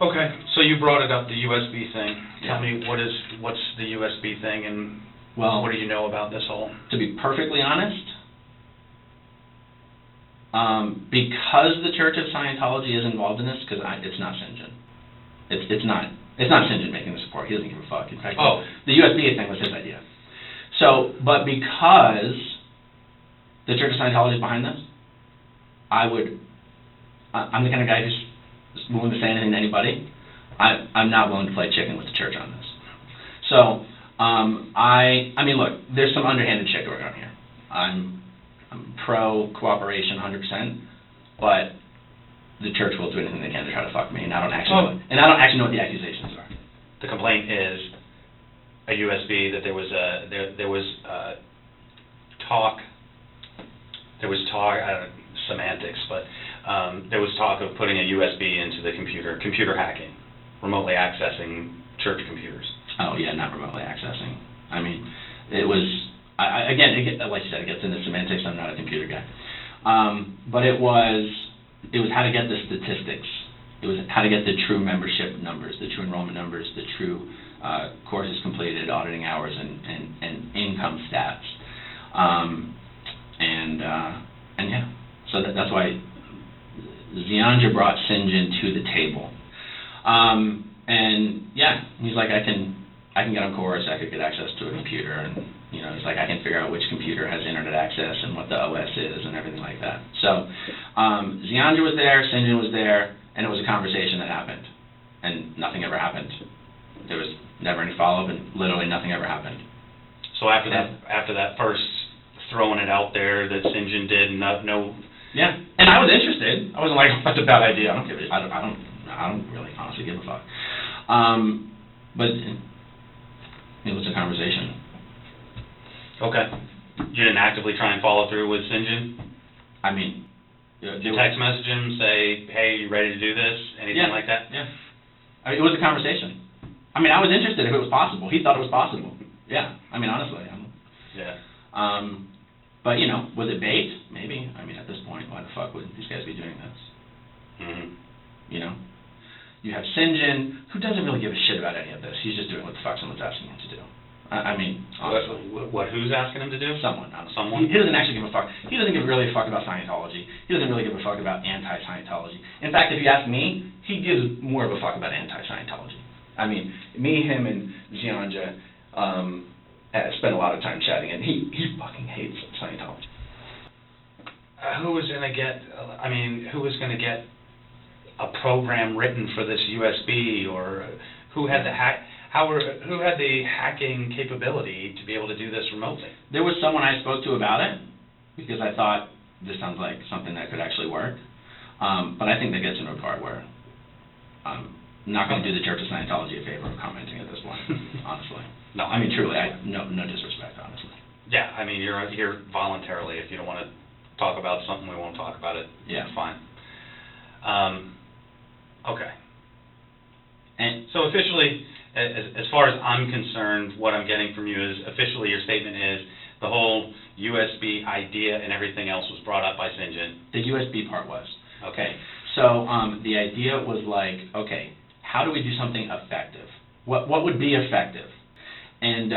Okay, so you brought it up, the USB thing. Yeah. Tell me, what's the USB thing, and Well, what do you know about this whole? to be perfectly honest, because the Church of Scientology is involved in this, because it's not St. John. It's not St. John making this report. He doesn't give a fuck. In fact, the USB thing was his idea. So, but because the Church of Scientology is behind this, I'm the kind of guy who's willing to say anything to anybody. I'm not willing to play chicken with the church on this. So, I mean, look, there's some underhanded shit going on here. I'm pro cooperation 100%, but the church will do anything they can to try to fuck me, and I don't actually know what the accusations are. The complaint is a USB that there was talk. There was talk. I don't know, semantics, but there was talk of putting a USB into the computer hacking, remotely accessing church computers. Oh yeah, not remotely accessing. I mean, it was. Again, like you said, it gets into semantics. I'm not a computer guy, but it was how to get the statistics. It was how to get the true membership numbers, the true enrollment numbers, the true courses completed, auditing hours, and income stats, and yeah. So that's why Zianja brought Sinjin to the table, and yeah, he's like, I can get on course, I could get access to a computer, and he's like, I can figure out which computer has internet access and what the OS is and everything like that. So Zianja was there, Sinjin was there, and it was a conversation that happened, and nothing ever happened. There was never any follow-up, and literally nothing ever happened. So after that first throwing it out there that Sinjin did, no. Yeah, and I was interested. I wasn't like, that's a bad idea. I don't really honestly give a fuck. But it was a conversation. Okay. You didn't actively try and follow through with Sinjin? I mean, did you text message him, say, hey, you ready to do this? Anything like that? Yeah. It was a conversation. I mean, I was interested if it was possible. He thought it was possible. Yeah. I mean, honestly. Yeah. But, was it bait? Maybe. I mean, at this point, why the fuck would these guys be doing this? Mm-hmm. You have Sinjin, who doesn't really give a shit about any of this. He's just doing what the fuck someone's asking him to do. I mean, honestly. Who's asking him to do? Someone. Someone? He doesn't actually give a fuck. He doesn't give really a fuck about Scientology. He doesn't really give a fuck about anti-Scientology. In fact, if you ask me, he gives more of a fuck about anti-Scientology. I mean, him, and Zianja spent a lot of time chatting, and he fucking hates Scientology. Who was going to get a program written for this USB, or who had the hacking capability to be able to do this remotely? There was someone I spoke to about it, because I thought this sounds like something that could actually work. But I think that gets into a part where I'm not going to do the Church of Scientology a favor of commenting at this point, honestly. No, I mean, truly, no disrespect, honestly. Yeah, I mean, you're here voluntarily. If you don't want to talk about something, we won't talk about it. Yeah. It's fine. Okay. And so officially, as far as I'm concerned, what I'm getting from you is, officially your statement is, the whole USB idea and everything else was brought up by Sinjin. The USB part was. Okay. So the idea was like, okay, how do we do something effective? What would be effective? And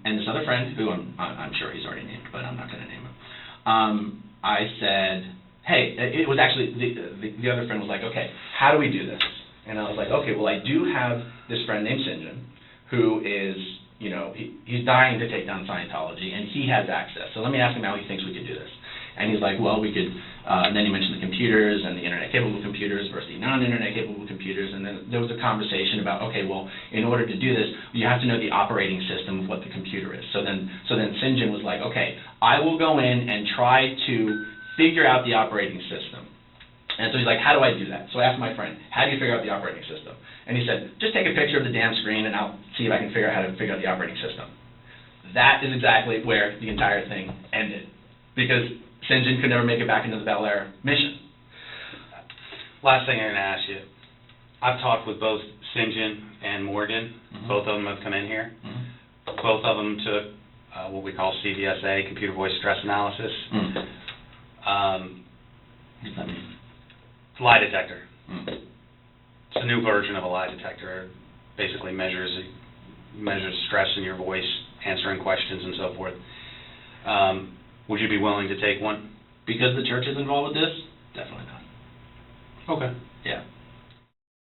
this other friend, who I'm sure he's already named, but I'm not going to name him. I said, hey, it was actually the other friend was like, okay, how do we do this? And I was like, okay, well, I do have this friend named Sinjin, who is, he's dying to take down Scientology, and he has access. So let me ask him how he thinks we could do this. And he's like, well, we could, and then he mentioned the computers and the internet-capable computers versus the non-internet-capable computers, and then there was a conversation about, okay, well, in order to do this, you have to know the operating system of what the computer is. So then Sinjin was like, okay, I will go in and try to figure out the operating system. And so he's like, how do I do that? So I asked my friend, how do you figure out the operating system? And he said, just take a picture of the damn screen and I'll see if I can figure out how to figure out the operating system. That is exactly where the entire thing ended, because Sinjin could never make it back into the Bel Air mission. Last thing I'm going to ask you. I've talked with both Sinjin and Morgan. Mm-hmm. Both of them have come in here. Mm-hmm. Both of them took what we call CVSA, Computer Voice Stress Analysis. Mm-hmm. What does that mean? Lie detector. Mm-hmm. It's a new version of a lie detector. It basically measures stress in your voice, answering questions and so forth. Would you be willing to take one? Because the church is involved with this? Definitely not. Okay. Yeah.